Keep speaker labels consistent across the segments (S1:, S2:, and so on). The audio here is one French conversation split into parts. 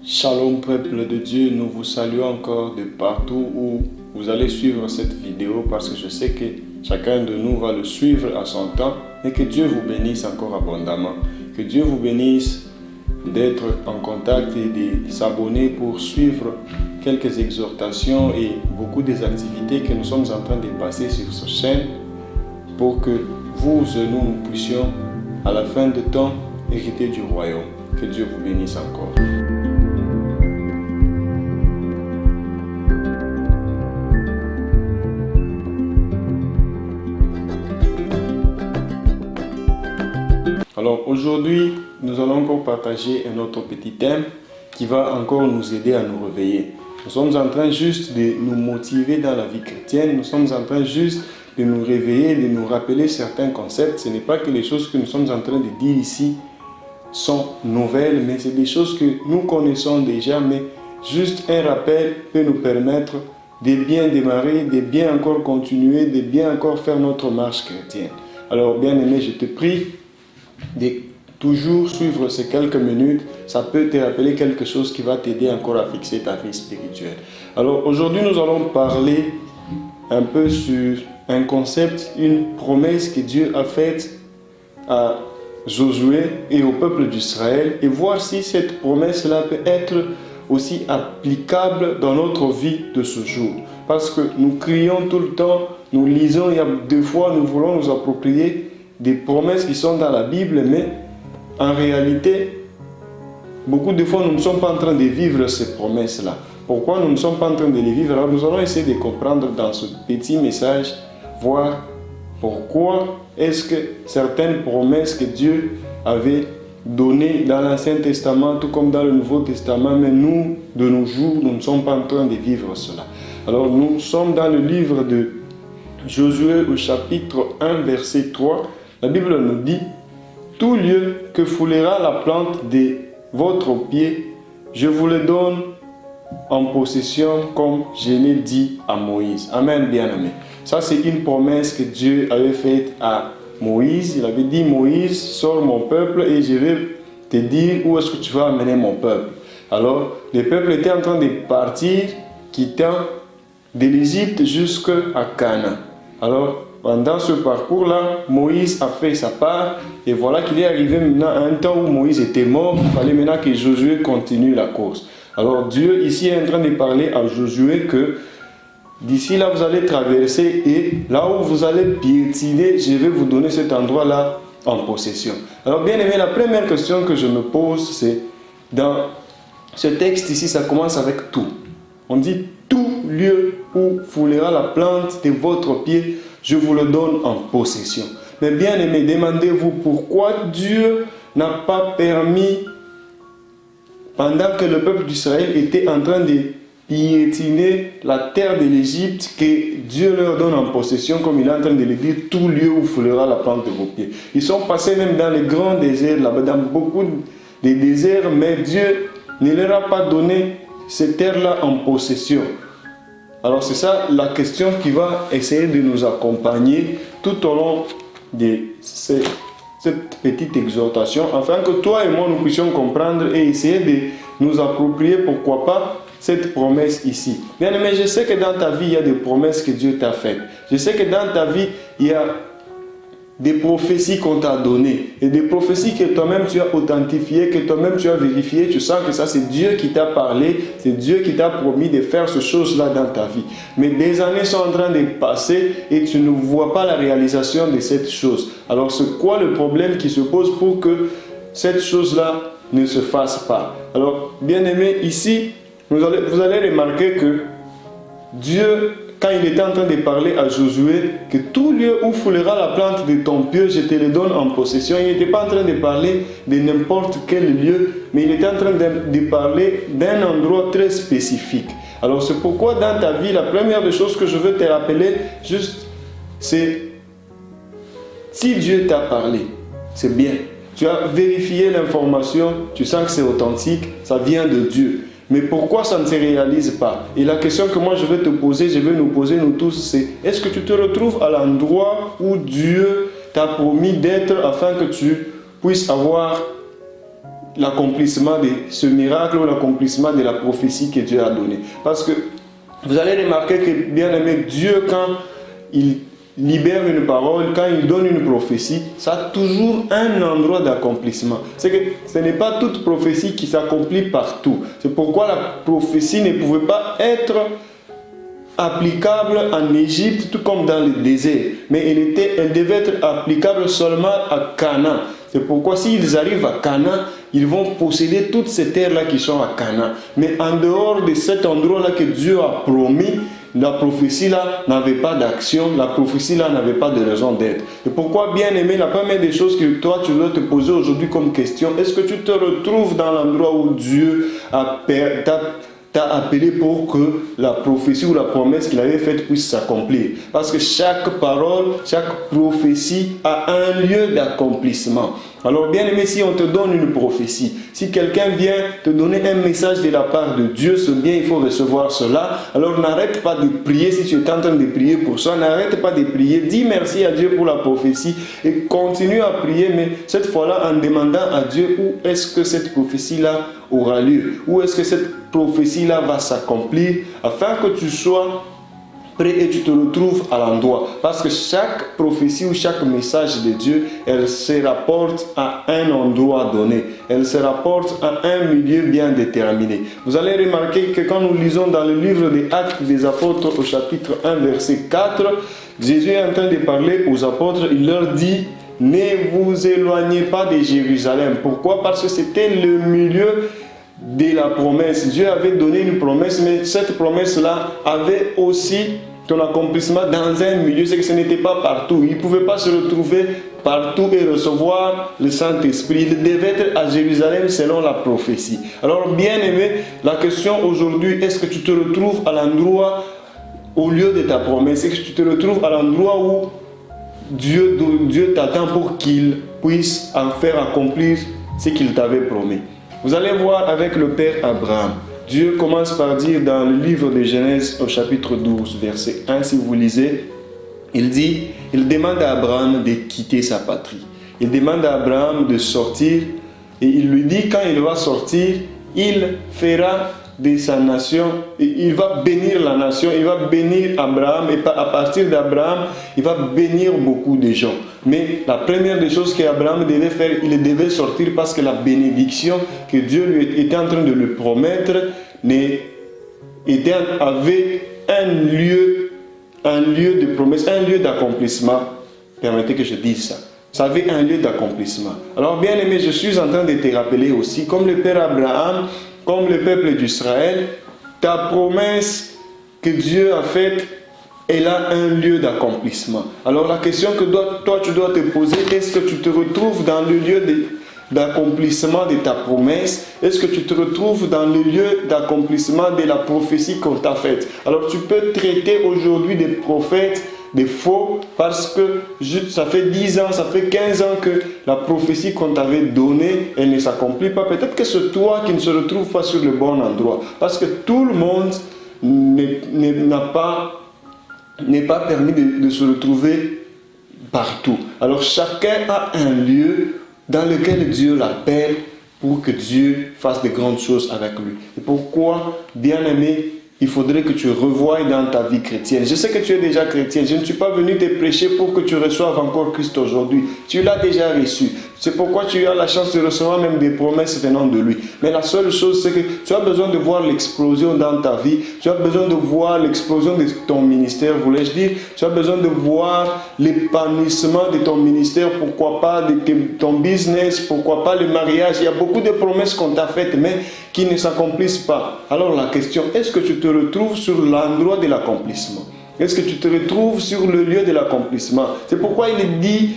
S1: Shalom peuple de Dieu, nous vous saluons encore de partout où vous allez suivre cette vidéo parce que je sais que chacun de nous va le suivre à son temps et que Dieu vous bénisse encore abondamment. Que Dieu vous bénisse d'être en contact et de s'abonner pour suivre quelques exhortations et beaucoup des activités que nous sommes en train de passer sur cette chaîne pour que vous et nous puissions à la fin de temps hériter du royaume. Que Dieu vous bénisse encore. Alors aujourd'hui, nous allons encore partager un autre petit thème qui va encore nous aider à nous réveiller. Nous sommes en train juste de nous motiver dans la vie chrétienne, nous sommes en train juste de nous réveiller, de nous rappeler certains concepts. Ce n'est pas que les choses que nous sommes en train de dire ici sont nouvelles, mais c'est des choses que nous connaissons déjà, mais juste un rappel peut nous permettre de bien démarrer, de bien encore continuer, de bien encore faire notre marche chrétienne. Alors bien aimé, je te prie de toujours suivre ces quelques minutes, ça peut te rappeler quelque chose qui va t'aider encore à fixer ta vie spirituelle. Alors aujourd'hui nous allons parler un peu sur un concept, une promesse que Dieu a faite à Josué et au peuple d'Israël et voir si cette promesse-là peut être aussi applicable dans notre vie de ce jour. Parce que nous crions tout le temps, nous lisons, il y a des fois nous voulons nous approprier des promesses qui sont dans la Bible, mais en réalité, beaucoup de fois, nous ne sommes pas en train de vivre ces promesses-là. Pourquoi nous ne sommes pas en train de les vivre? Alors, nous allons essayer de comprendre dans ce petit message, voir pourquoi est-ce que certaines promesses que Dieu avait données dans l'Ancien Testament, tout comme dans le Nouveau Testament, mais nous, de nos jours, nous ne sommes pas en train de vivre cela. Alors, nous sommes dans le livre de Josué au chapitre 1, verset 3. La Bible nous dit « Tout lieu que foulera la plante de votre pied, je vous le donne en possession comme je l'ai dit à Moïse. » Amen, bien-aimé. Ça, c'est une promesse que Dieu avait faite à Moïse. Il avait dit « Moïse, sors mon peuple et je vais te dire où est-ce que tu vas amener mon peuple. » Alors, le peuple était en train de partir, quittant de l'Égypte jusqu'à Canaan. Alors, pendant ce parcours-là, Moïse a fait sa part et voilà qu'il est arrivé maintenant à un temps où Moïse était mort. Il fallait maintenant que Josué continue la course. Alors Dieu ici est en train de parler à Josué que d'ici là vous allez traverser et là où vous allez piétiner, je vais vous donner cet endroit-là en possession. Alors bien aimé, la première question que je me pose c'est dans ce texte ici, ça commence avec tout. On dit tout lieu où foulera la plante de votre pied, je vous le donne en possession. Mais bien aimé, demandez-vous pourquoi Dieu n'a pas permis, pendant que le peuple d'Israël était en train de piétiner la terre de l'Égypte, que Dieu leur donne en possession, comme il est en train de le dire, tout lieu où foulera la plante de vos pieds. Ils sont passés même dans les grands déserts, là-bas, dans beaucoup de déserts, mais Dieu ne leur a pas donné ces terres-là en possession. Alors c'est ça la question qui va essayer de nous accompagner tout au long de cette petite exhortation, afin que toi et moi nous puissions comprendre et essayer de nous approprier, pourquoi pas, cette promesse ici. Bien aimé, je sais que dans ta vie, il y a des promesses que Dieu t'a faites. Je sais que dans ta vie, il y a des prophéties qu'on t'a données et des prophéties que toi-même tu as authentifiées, que toi-même tu as vérifiées. Tu sens que ça c'est Dieu qui t'a parlé, c'est Dieu qui t'a promis de faire ces choses-là dans ta vie. Mais des années sont en train de passer et tu ne vois pas la réalisation de cette chose. Alors c'est quoi le problème qui se pose pour que cette chose-là ne se fasse pas? Alors bien aimé, ici vous allez remarquer que Dieu, quand il était en train de parler à Josué, que tout lieu où foulera la plante de ton pied, je te le donne en possession. Il n'était pas en train de parler de n'importe quel lieu, mais il était en train de parler d'un endroit très spécifique. Alors c'est pourquoi dans ta vie, la première des choses que je veux te rappeler, juste, c'est si Dieu t'a parlé, c'est bien. Tu as vérifié l'information, tu sens que c'est authentique, ça vient de Dieu. Mais pourquoi ça ne se réalise pas? Et la question que moi je vais te poser, je vais nous poser nous tous, c'est est-ce que tu te retrouves à l'endroit où Dieu t'a promis d'être afin que tu puisses avoir l'accomplissement de ce miracle ou l'accomplissement de la prophétie que Dieu a donnée. Parce que vous allez remarquer que, bien aimé, Dieu, quand il libère une parole, quand il donne une prophétie, ça a toujours un endroit d'accomplissement. C'est que ce n'est pas toute prophétie qui s'accomplit partout. C'est pourquoi la prophétie ne pouvait pas être applicable en Égypte, tout comme dans le désert. Mais elle devait être applicable seulement à Canaan. C'est pourquoi s'ils arrivent à Canaan, ils vont posséder toutes ces terres-là qui sont à Canaan. Mais en dehors de cet endroit-là que Dieu a promis, la prophétie-là n'avait pas d'action, la prophétie-là n'avait pas de raison d'être. Et pourquoi, bien aimé, la première des choses que toi, tu dois te poser aujourd'hui comme question, est-ce que tu te retrouves dans l'endroit où Dieu t'a appelé pour que la prophétie ou la promesse qu'il avait faite puisse s'accomplir? Parce que chaque parole, chaque prophétie a un lieu d'accomplissement. Alors bien aimé, si on te donne une prophétie, si quelqu'un vient te donner un message de la part de Dieu, c'est bien, il faut recevoir cela. Alors n'arrête pas de prier si tu es en train de prier pour ça, n'arrête pas de prier, dis merci à Dieu pour la prophétie et continue à prier, mais cette fois-là en demandant à Dieu où est-ce que cette prophétie-là aura lieu, où est-ce que cette prophétie-là va s'accomplir, afin que tu sois prêt et tu te retrouves à l'endroit. Parce que chaque prophétie ou chaque message de Dieu, elle se rapporte à un endroit donné. Elle se rapporte à un milieu bien déterminé. Vous allez remarquer que quand nous lisons dans le livre des Actes des Apôtres au chapitre 1 verset 4, Jésus est en train de parler aux apôtres, il leur dit: ne vous éloignez pas de Jérusalem. Pourquoi? Parce que c'était le milieu de la promesse. Dieu avait donné une promesse, mais cette promesse-là avait aussi son accomplissement dans un milieu. C'est que ce n'était pas partout. Il ne pouvait pas se retrouver partout et recevoir le Saint-Esprit. Il devait être à Jérusalem selon la prophétie. Alors, bien aimé, la question aujourd'hui, est-ce que tu te retrouves à l'endroit, au lieu de ta promesse? Est-ce que tu te retrouves à l'endroit où Dieu t'attend pour qu'il puisse en faire accomplir ce qu'il t'avait promis? Vous allez voir avec le père Abraham. Dieu commence par dire dans le livre de Genèse au chapitre 12, verset 1, si vous lisez, il demande à Abraham de quitter sa patrie. Il demande à Abraham de sortir et il lui dit quand il va sortir, il fera de sa nation, il va bénir la nation, il va bénir Abraham et à partir d'Abraham, il va bénir beaucoup de gens. Mais la première des choses qu'Abraham devait faire, il devait sortir parce que la bénédiction que Dieu lui était en train de lui promettre avait un lieu de promesse, un lieu d'accomplissement. Permettez que je dise ça. Ça avait un lieu d'accomplissement. Alors bien aimé, je suis en train de te rappeler aussi, comme le père Abraham, comme le peuple d'Israël, ta promesse que Dieu a faite, elle a un lieu d'accomplissement. Alors la question que toi tu dois te poser, est-ce que tu te retrouves dans le lieu d'accomplissement de ta promesse? Est-ce que tu te retrouves dans le lieu d'accomplissement de la prophétie qu'on t'a faite? Alors tu peux traiter aujourd'hui des prophètes des faux parce que ça fait 10 ans, ça fait 15 ans que la prophétie qu'on t'avait donnée, elle ne s'accomplit pas. Peut-être que c'est toi qui ne se retrouve pas sur le bon endroit. Parce que tout le monde n'est pas permis de se retrouver partout. Alors chacun a un lieu dans lequel Dieu l'appelle pour que Dieu fasse de grandes choses avec lui. Et pourquoi, bien aimé, il faudrait que tu revoies dans ta vie chrétienne. Je sais que tu es déjà chrétien. Je ne suis pas venu te prêcher pour que tu reçoives encore Christ aujourd'hui. Tu l'as déjà reçu. C'est pourquoi tu as la chance de recevoir même des promesses venant de lui. Mais la seule chose, c'est que tu as besoin de voir l'explosion dans ta vie. Tu as besoin de voir l'explosion de ton ministère, voulais-je dire. Tu as besoin de voir l'épanouissement de ton ministère. Pourquoi pas de ton business. Pourquoi pas le mariage. Il y a beaucoup de promesses qu'on t'a faites, mais qui ne s'accomplissent pas. Alors la question, est-ce que tu te retrouves sur l'endroit de l'accomplissement? Est-ce que tu te retrouves sur le lieu de l'accomplissement? C'est pourquoi il dit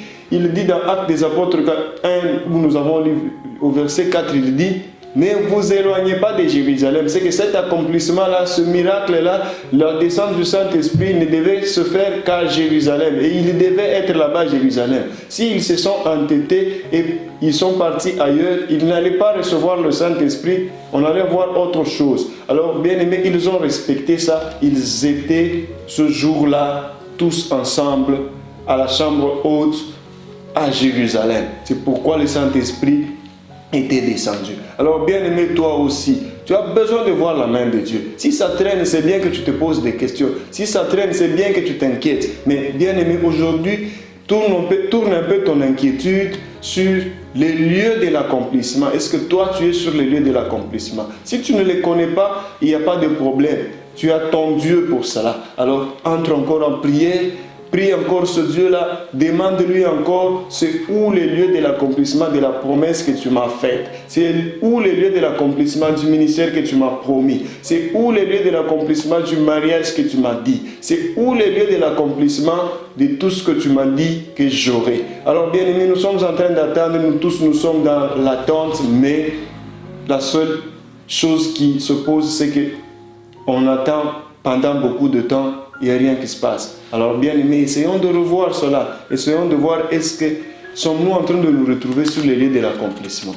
S1: dans Actes des Apôtres 1, où nous avons lu au verset 4, il dit: ne vous éloignez pas de Jérusalem. C'est que cet accomplissement-là, ce miracle-là, la descente du Saint-Esprit ne devait se faire qu'à Jérusalem. Et il devait être là-bas à Jérusalem. S'ils se sont entêtés et ils sont partis ailleurs, ils n'allaient pas recevoir le Saint-Esprit, on allait voir autre chose. Alors, bien aimés, ils ont respecté ça. Ils étaient ce jour-là tous ensemble à la chambre haute à Jérusalem. C'est pourquoi le Saint-Esprit était descendu. Alors bien aimé, toi aussi, tu as besoin de voir la main de Dieu. Si ça traîne, c'est bien que tu te poses des questions. Si ça traîne, c'est bien que tu t'inquiètes. Mais bien aimé, aujourd'hui, tourne un peu ton inquiétude sur les lieux de l'accomplissement. Est-ce que toi, tu es sur les lieux de l'accomplissement? Si tu ne les connais pas, il n'y a pas de problème. Tu as ton Dieu pour cela. Alors, entre encore en prière. Prie encore ce Dieu-là, demande-lui encore c'est où les lieux de l'accomplissement de la promesse que tu m'as faite. C'est où les lieux de l'accomplissement du ministère que tu m'as promis. C'est où les lieux de l'accomplissement du mariage que tu m'as dit. C'est où les lieux de l'accomplissement de tout ce que tu m'as dit que j'aurai. Alors bien aimés, nous sommes en train d'attendre, nous tous nous sommes dans l'attente, mais la seule chose qui se pose, c'est que on attend pendant beaucoup de temps. Il n'y a rien qui se passe. Alors bien aimés, essayons de revoir cela. Essayons de voir est-ce que sommes-nous en train de nous retrouver sur les lieux de l'accomplissement.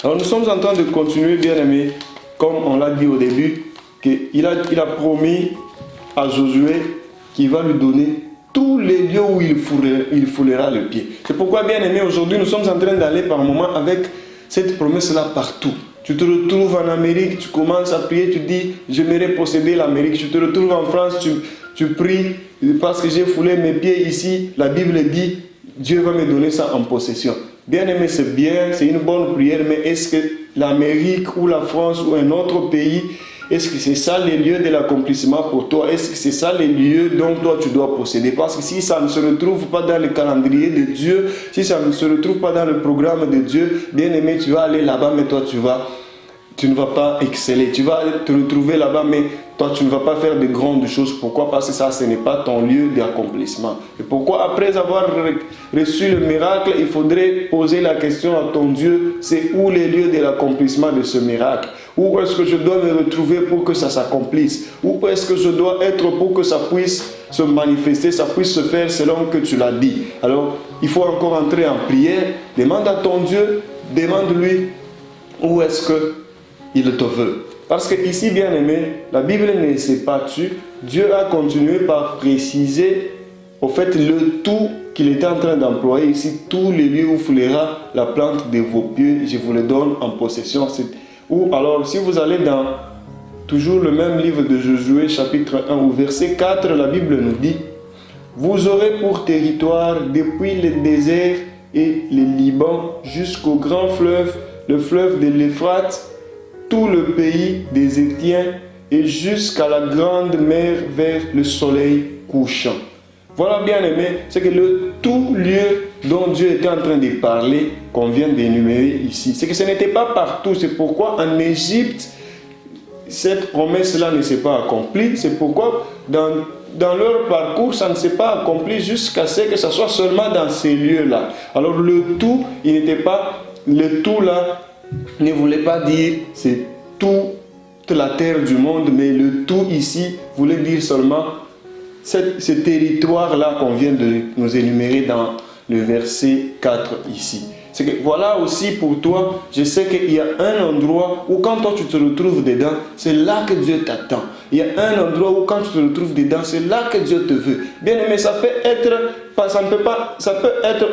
S1: Alors nous sommes en train de continuer, bien aimés, comme on l'a dit au début, qu'il a promis à Josué qu'il va lui donner tous les lieux où il foulera le pied. C'est pourquoi, bien aimés, aujourd'hui nous sommes en train d'aller par moments avec cette promesse-là partout. Tu te retrouves en Amérique, tu commences à prier, tu dis, j'aimerais posséder l'Amérique. Tu te retrouves en France, tu pries, parce que j'ai foulé mes pieds ici. La Bible dit, Dieu va me donner ça en possession. Bien aimé, c'est bien, c'est une bonne prière, mais est-ce que l'Amérique ou la France ou un autre pays, est-ce que c'est ça les lieux de l'accomplissement pour toi? Est-ce que c'est ça les lieux dont toi tu dois posséder? Parce que si ça ne se retrouve pas dans le calendrier de Dieu, si ça ne se retrouve pas dans le programme de Dieu, bien aimé, tu vas aller là-bas, mais toi tu ne vas pas exceller. Tu vas te retrouver là-bas, mais toi tu ne vas pas faire de grandes choses. Pourquoi? Parce que ça, ce n'est pas ton lieu d'accomplissement. Et pourquoi? Après avoir reçu le miracle, il faudrait poser la question à ton Dieu, c'est où les lieux de l'accomplissement de ce miracle? Où est-ce que je dois me retrouver pour que ça s'accomplisse? Où est-ce que je dois être pour que ça puisse se manifester, ça puisse se faire selon que tu l'as dit? Alors, il faut encore entrer en prière. Demande à ton Dieu, demande-lui où est-ce qu'il te veut. Parce que ici, bien aimé, la Bible ne s'est pas tue. Dieu a continué par préciser au fait le tout qu'il était en train d'employer ici. Tous les lieux où foulera la plante de vos pieds, je vous le donne en possession. Ou alors, si vous allez dans toujours le même livre de Josué, chapitre 1, au verset 4, la Bible nous dit: vous aurez pour territoire depuis le désert et le Liban jusqu'au grand fleuve, le fleuve de l'Euphrate, tout le pays des Héthiens et jusqu'à la grande mer vers le soleil couchant. Voilà, bien aimé, c'est que le tout lieu dont Dieu était en train de parler, qu'on vient d'énumérer ici, c'est que ce n'était pas partout. C'est pourquoi en Égypte, cette promesse-là ne s'est pas accomplie. C'est pourquoi dans leur parcours, ça ne s'est pas accompli jusqu'à ce que ce soit seulement dans ces lieux-là. Alors le tout, il n'était pas, le tout là, ne voulait pas dire c'est toute la terre du monde, mais le tout ici voulait dire seulement ce territoire-là qu'on vient de nous énumérer dans le verset 4 ici. C'est que voilà aussi pour toi, je sais qu'il y a un endroit où quand toi tu te retrouves dedans, c'est là que Dieu t'attend. Il y a un endroit où quand tu te retrouves dedans, c'est là que Dieu te veut. Bien aimé, ça peut être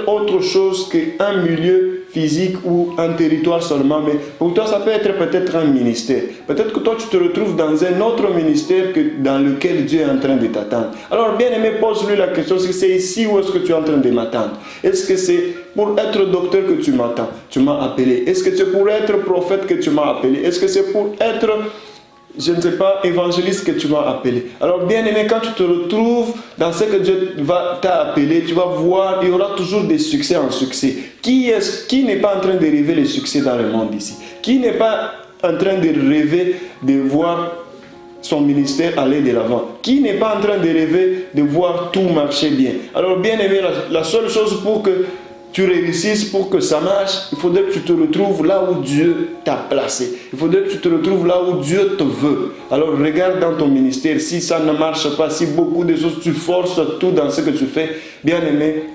S1: autre chose qu'un milieu physique ou un territoire seulement, mais pour toi ça peut être peut-être un ministère. Peut-être que toi tu te retrouves dans un autre ministère que dans lequel Dieu est en train de t'attendre. Alors bien aimé, pose-lui la question, c'est ici où est-ce que tu es en train de m'attendre? Est-ce que c'est pour être docteur que tu m'attends? Tu m'as appelé. Est-ce que c'est pour être prophète que tu m'as appelé? Est-ce que c'est pour être, je ne sais pas, évangéliste que tu m'as appelé? Alors bien aimé, quand tu te retrouves dans ce que Dieu t'a appelé, tu vas voir, il y aura toujours des succès en succès. Qui n'est pas en train de rêver les succès dans le monde ici? Qui n'est pas en train de rêver de voir son ministère aller de l'avant? Qui n'est pas en train de rêver de voir tout marcher bien? Alors bien aimé, la seule chose pour que tu réussisses, pour que ça marche, il faudrait que tu te retrouves là où Dieu t'a placé. Il faudrait que tu te retrouves là où Dieu te veut. Alors regarde dans ton ministère, si ça ne marche pas, si beaucoup de choses, tu forces tout dans ce que tu fais, bien aimé,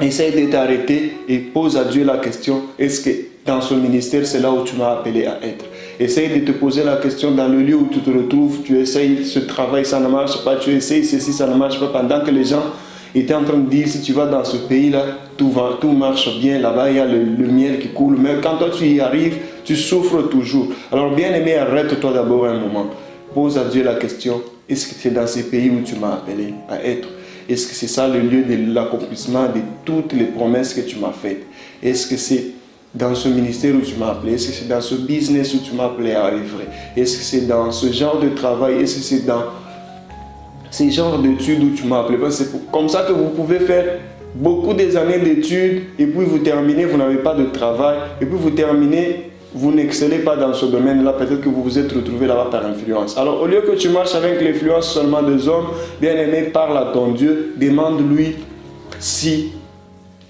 S1: essaye de t'arrêter et pose à Dieu la question, est-ce que dans ce ministère, c'est là où tu m'as appelé à être? Essaye de te poser la question dans le lieu où tu te retrouves, tu essayes ce travail, ça ne marche pas, tu essayes ceci, ça ne marche pas, pendant que les gens et tu es en train de dire, si tu vas dans ce pays-là, tout marche bien, là-bas il y a le miel qui coule, mais quand toi tu y arrives, tu souffres toujours. Alors bien aimé, arrête-toi d'abord un moment. Pose à Dieu la question, est-ce que c'est dans ces pays où tu m'as appelé à être? Est-ce que c'est ça le lieu de l'accomplissement de toutes les promesses que tu m'as faites? Est-ce que c'est dans ce ministère où tu m'as appelé? Est-ce que c'est dans ce business où tu m'as appelé à œuvrer? Est-ce que c'est dans ce genre de travail? Est-ce que c'est dans ces genres d'études où tu m'as appelé? Parce que c'est comme ça que vous pouvez faire beaucoup des années d'études et puis vous terminez, vous n'avez pas de travail et puis vous terminez, vous n'excellez pas dans ce domaine-là, peut-être que vous vous êtes retrouvé là-bas par influence. Alors au lieu que tu marches avec l'influence seulement des hommes, bien aimé, parle à ton Dieu, demande-lui si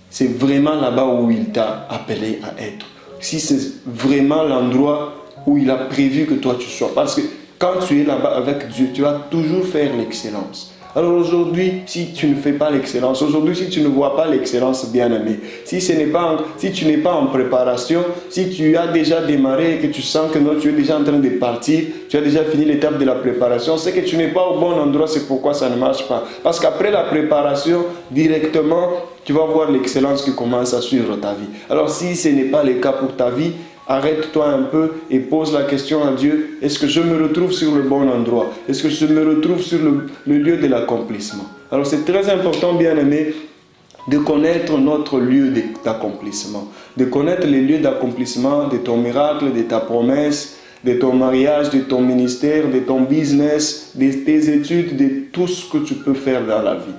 S1: c'est vraiment là-bas où il t'a appelé à être. Si c'est vraiment l'endroit où il a prévu que toi tu sois. Parce que quand tu es là-bas avec Dieu, tu vas toujours faire l'excellence. Alors aujourd'hui, si tu ne fais pas l'excellence, aujourd'hui si tu ne vois pas l'excellence, bien-aimé, si tu n'es pas en préparation, si tu as déjà démarré et que tu sens que non, tu es déjà en train de partir, tu as déjà fini l'étape de la préparation, c'est que tu n'es pas au bon endroit, c'est pourquoi ça ne marche pas. Parce qu'après la préparation, directement, tu vas voir l'excellence qui commence à suivre ta vie. Alors si ce n'est pas le cas pour ta vie, arrête-toi un peu et pose la question à Dieu, est-ce que je me retrouve sur le bon endroit? Est-ce que je me retrouve sur le lieu de l'accomplissement? Alors c'est très important, bien-aimé, de connaître notre lieu d'accomplissement, de connaître les lieux d'accomplissement de ton miracle, de ta promesse, de ton mariage, de ton ministère, de ton business, de tes études, de tout ce que tu peux faire dans la vie.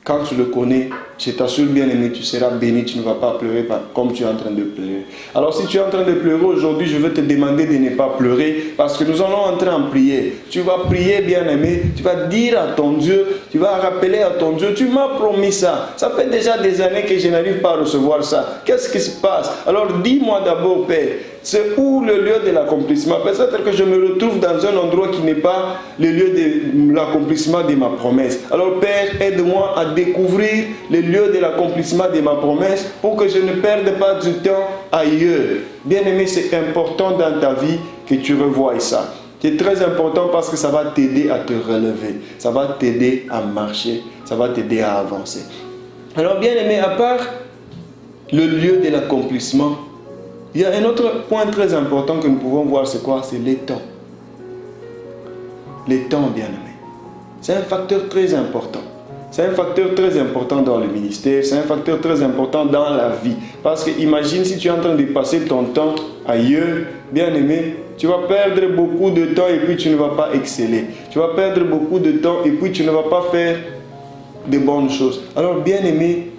S1: Quand tu le connais, je t'assure, bien-aimé, tu seras béni, tu ne vas pas pleurer comme tu es en train de pleurer. Alors si tu es en train de pleurer aujourd'hui, je vais te demander de ne pas pleurer parce que nous allons entrer en prière. Tu vas prier, bien-aimé, tu vas dire à ton Dieu, tu vas rappeler à ton Dieu, tu m'as promis ça. Ça fait déjà des années que je n'arrive pas à recevoir ça. Qu'est-ce qui se passe? Alors dis-moi d'abord, Père, c'est où le lieu de l'accomplissement? Peut-être que je me retrouve dans un endroit qui n'est pas le lieu de l'accomplissement de ma promesse. Alors Père, aide-moi à découvrir le lieu de l'accomplissement de ma promesse pour que je ne perde pas du temps ailleurs. Bien-aimé, c'est important dans ta vie que tu revoies ça. C'est très important parce que ça va t'aider à te relever. Ça va t'aider à marcher. Ça va t'aider à avancer. Alors bien-aimé, à part le lieu de l'accomplissement, il y a un autre point très important que nous pouvons voir, c'est quoi? C'est les temps. Les temps, bien-aimé. C'est un facteur très important. C'est un facteur très important dans le ministère, c'est un facteur très important dans la vie. Parce que imagine si tu es en train de passer ton temps ailleurs, bien-aimé, tu vas perdre beaucoup de temps et puis tu ne vas pas exceller. Tu vas perdre beaucoup de temps et puis tu ne vas pas faire de bonnes choses. Alors, bien-aimé,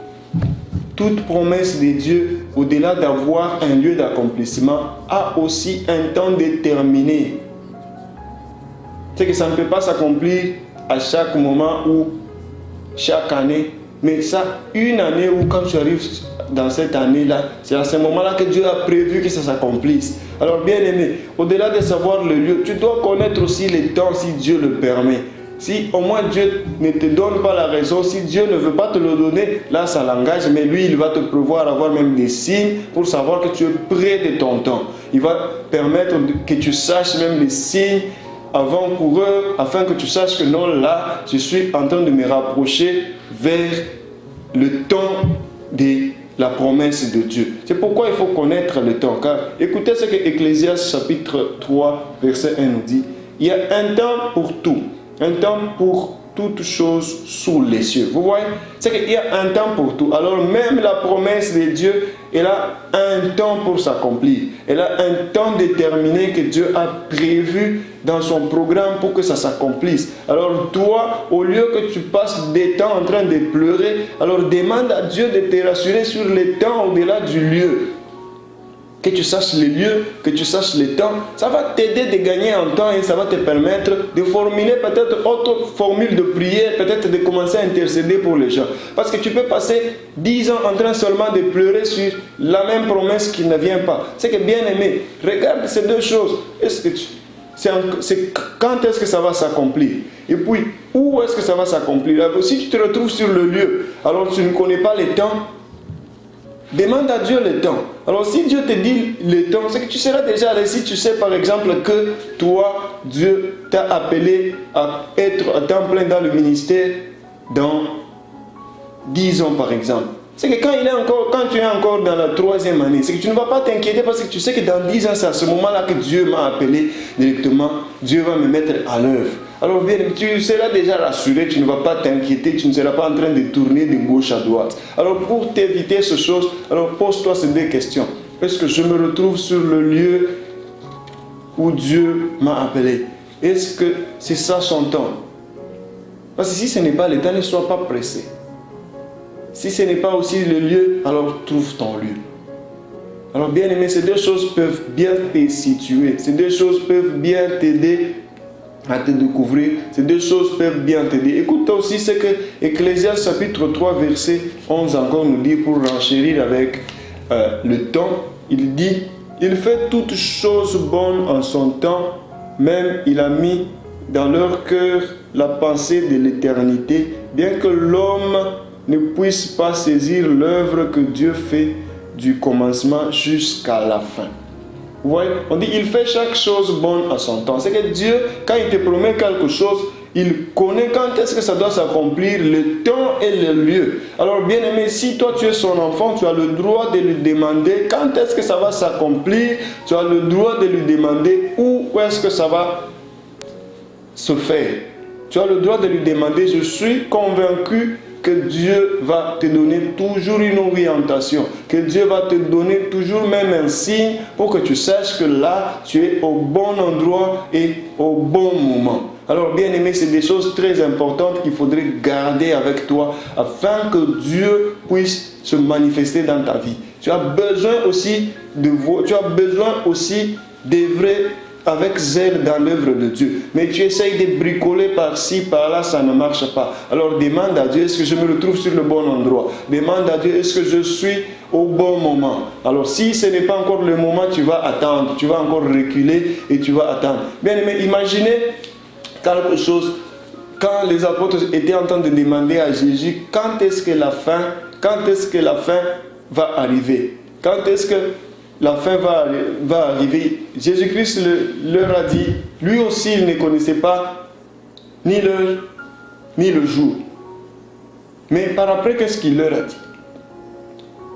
S1: toute promesse de Dieu, au-delà d'avoir un lieu d'accomplissement, a aussi un temps déterminé. C'est que ça ne peut pas s'accomplir à chaque moment ou chaque année, mais ça, une année où quand tu arrives dans cette année-là, c'est à ce moment-là que Dieu a prévu que ça s'accomplisse. Alors bien aimé, au-delà de savoir le lieu, tu dois connaître aussi les temps si Dieu le permet. Si au moins Dieu ne te donne pas la raison, si Dieu ne veut pas te le donner, là ça l'engage, mais lui il va te prévoir avoir même des signes pour savoir que tu es près de ton temps. Il va permettre que tu saches même les signes avant-coureur, afin que tu saches que non, là, je suis en train de me rapprocher vers le temps de la promesse de Dieu. C'est pourquoi il faut connaître le temps. Car écoutez ce que Ecclésiaste chapitre 3, verset 1 nous dit. Il y a un temps pour tout, un temps pour toutes choses sous les cieux. Vous voyez? C'est qu'il y a un temps pour tout. Alors même la promesse de Dieu, elle a un temps pour s'accomplir. Elle a un temps déterminé que Dieu a prévu dans son programme pour que ça s'accomplisse. Alors toi, au lieu que tu passes des temps en train de pleurer, alors demande à Dieu de te rassurer sur les temps au-delà du lieu. Que tu saches les lieux, que tu saches les temps, ça va t'aider de gagner en temps et ça va te permettre de formuler peut-être autre formule de prière, peut-être de commencer à intercéder pour les gens. Parce que tu peux passer 10 ans en train seulement de pleurer sur la même promesse qui ne vient pas. C'est que bien aimé, regarde ces deux choses. Quand est-ce que ça va s'accomplir? Et puis, où est-ce que ça va s'accomplir? Si tu te retrouves sur le lieu, alors tu ne connais pas les temps, demande à Dieu le temps. Alors si Dieu te dit le temps, c'est que tu seras déjà allé. Si tu sais par exemple que toi, Dieu t'a appelé à être à temps plein dans le ministère dans 10 ans par exemple. C'est que quand tu es encore dans la 3e année, c'est que tu ne vas pas t'inquiéter parce que tu sais que dans 10 ans, c'est à ce moment-là que Dieu m'a appelé directement. Dieu va me mettre à l'œuvre. Alors bien, tu seras déjà rassuré, tu ne vas pas t'inquiéter, tu ne seras pas en train de tourner de gauche à droite. Alors pour t'éviter ces choses, alors pose-toi ces 2 questions. Est-ce que je me retrouve sur le lieu où Dieu m'a appelé? Est-ce que c'est ça son temps? Parce que si ce n'est pas le temps, ne sois pas pressé. Si ce n'est pas aussi le lieu, alors trouve ton lieu. Alors bien aimé, ces 2 choses peuvent bien te situer. Ces 2 choses peuvent bien t'aider à te découvrir. Ces 2 choses peuvent bien t'aider. Écoute aussi ce que Ecclésiaste chapitre 3 verset 11 encore nous dit pour renchérir avec le temps. Il dit, il fait toutes choses bonnes en son temps, même il a mis dans leur cœur la pensée de l'éternité, bien que l'homme ne puisse pas saisir l'œuvre que Dieu fait du commencement jusqu'à la fin. Vous voyez, on dit il fait chaque chose bonne à son temps. C'est que Dieu, quand il te promet quelque chose, il connaît quand est-ce que ça doit s'accomplir, le temps et le lieu. Alors bien aimé, si toi tu es son enfant, tu as le droit de lui demander quand est-ce que ça va s'accomplir, tu as le droit de lui demander où est-ce que ça va se faire. Tu as le droit de lui demander, je suis convaincu que Dieu va te donner toujours une orientation, que Dieu va te donner toujours même un signe pour que tu saches que là, tu es au bon endroit et au bon moment. Alors bien aimé, c'est des choses très importantes qu'il faudrait garder avec toi afin que Dieu puisse se manifester dans ta vie. Tu as besoin aussi d'œuvrer avec zèle dans l'œuvre de Dieu. Mais tu essayes de bricoler par-ci, par-là, ça ne marche pas. Alors demande à Dieu, est-ce que je me retrouve sur le bon endroit? Demande à Dieu, est-ce que je suis au bon moment? Alors si ce n'est pas encore le moment, tu vas attendre. Tu vas encore reculer et tu vas attendre. Bien aimé, imaginez quelque chose. Quand les apôtres étaient en train de demander à Jésus, quand est-ce que la fin va arriver? Quand est-ce que la fin va arriver? Jésus-Christ leur a dit, lui aussi il ne connaissait pas ni l'heure ni le jour. Mais par après, qu'est-ce qu'il leur a dit?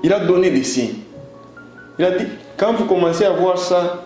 S1: Il a donné des signes. Il a dit, quand vous commencez à voir ça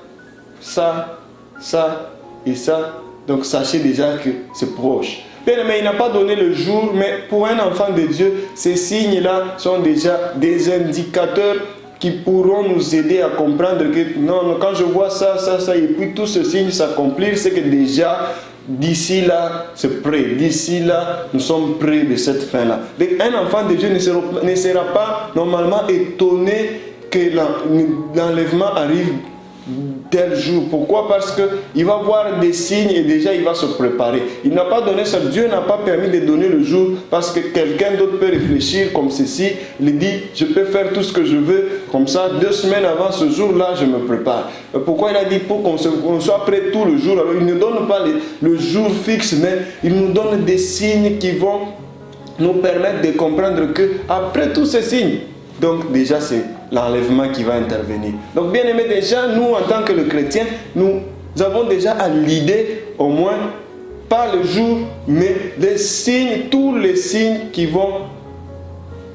S1: et ça, donc sachez déjà que c'est proche. Mais il n'a pas donné le jour, mais pour un enfant de Dieu, ces signes-là sont déjà des indicateurs qui pourront nous aider à comprendre que non, quand je vois ça, et puis tout ce signe s'accomplir, c'est que déjà, d'ici là, c'est prêt. D'ici là, nous sommes près de cette fin-là. Donc, un enfant de Dieu ne sera pas normalement étonné que l'enlèvement arrive tel jour. Pourquoi? Parce qu'il va voir des signes et déjà il va se préparer. Il n'a pas donné ça. Dieu n'a pas permis de donner le jour parce que quelqu'un d'autre peut réfléchir comme ceci. Il dit, je peux faire tout ce que je veux. Comme ça, 2 semaines avant ce jour-là, je me prépare. Pourquoi il a dit pour qu'on soit prêt tout le jour? Alors il ne donne pas le jour fixe, mais il nous donne des signes qui vont nous permettre de comprendre que après tous ces signes, donc déjà c'est l'enlèvement qui va intervenir. Donc bien aimé, déjà nous en tant que chrétiens, nous avons déjà à l'idée au moins, pas le jour, mais les signes, tous les signes qui vont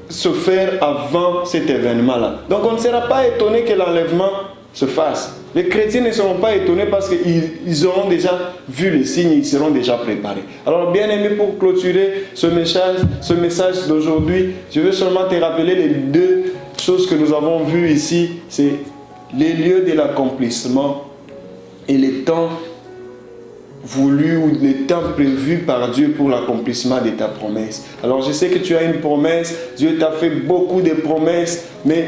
S1: se faire avant cet événement-là. Donc on ne sera pas étonné que l'enlèvement se fasse. Les chrétiens ne seront pas étonnés parce qu'ils auront déjà vu les signes, ils seront déjà préparés. Alors bien aimé, pour clôturer ce message d'aujourd'hui, je veux seulement te rappeler les 2 choses que nous avons vues ici. C'est les lieux de l'accomplissement et les temps voulus ou les temps prévus par Dieu pour l'accomplissement de ta promesse. Alors je sais que tu as une promesse, Dieu t'a fait beaucoup de promesses, mais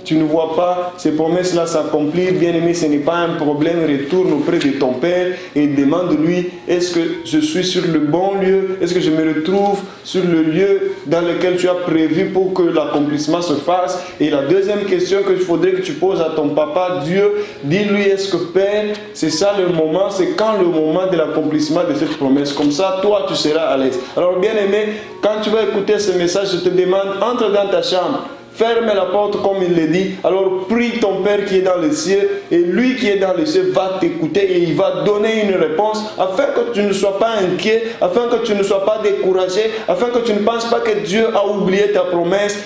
S1: tu ne vois pas ces promesses-là s'accomplir. Bien aimé, ce n'est pas un problème. Retourne auprès de ton Père et demande-lui, est-ce que je suis sur le bon lieu? Est-ce que je me retrouve sur le lieu dans lequel tu as prévu pour que l'accomplissement se fasse? Et la deuxième question qu'il faudrait que tu poses à ton papa Dieu, dis-lui, est-ce que Père, c'est ça le moment? C'est quand le moment de l'accomplissement de cette promesse? Comme ça, toi, tu seras à l'aise. Alors bien aimé, quand tu vas écouter ce message, je te demande, entre dans ta chambre. ferme la porte comme il le dit. Alors prie ton Père qui est dans les cieux, et lui qui est dans les cieux va t'écouter et il va donner une réponse afin que tu ne sois pas inquiet, afin que tu ne sois pas découragé, afin que tu ne penses pas que Dieu a oublié ta promesse.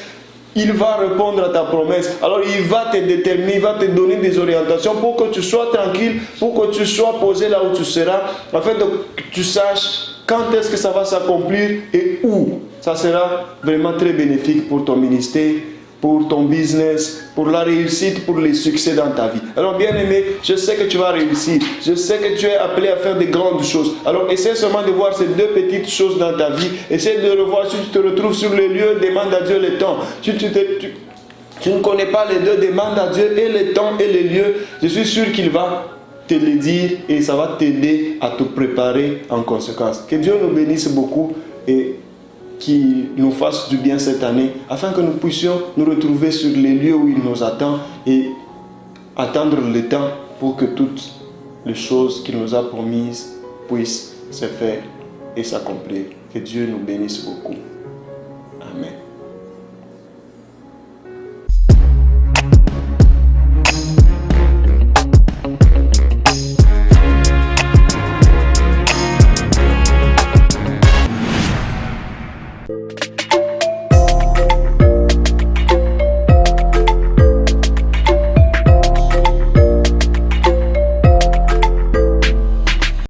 S1: Il va répondre à ta promesse. Alors il va te déterminer, il va te donner des orientations pour que tu sois tranquille, pour que tu sois posé là où tu seras, afin que tu saches quand est-ce que ça va s'accomplir et où. Ça sera vraiment très bénéfique pour ton ministère, pour ton business, pour la réussite, pour les succès dans ta vie. Alors bien aimé, je sais que tu vas réussir. Je sais que tu es appelé à faire de grandes choses. Alors essaie seulement de voir ces deux petites choses dans ta vie. Essaie de revoir si tu te retrouves sur le lieu, demande à Dieu le temps. Si tu ne connais pas les deux, demande à Dieu et le temps et les lieux. Je suis sûr qu'il va te le dire et ça va t'aider à te préparer en conséquence. Que Dieu nous bénisse beaucoup et qui nous fasse du bien cette année, afin que nous puissions nous retrouver sur les lieux où il nous attend et attendre le temps pour que toutes les choses qu'il nous a promises puissent se faire et s'accomplir. Que Dieu nous bénisse beaucoup.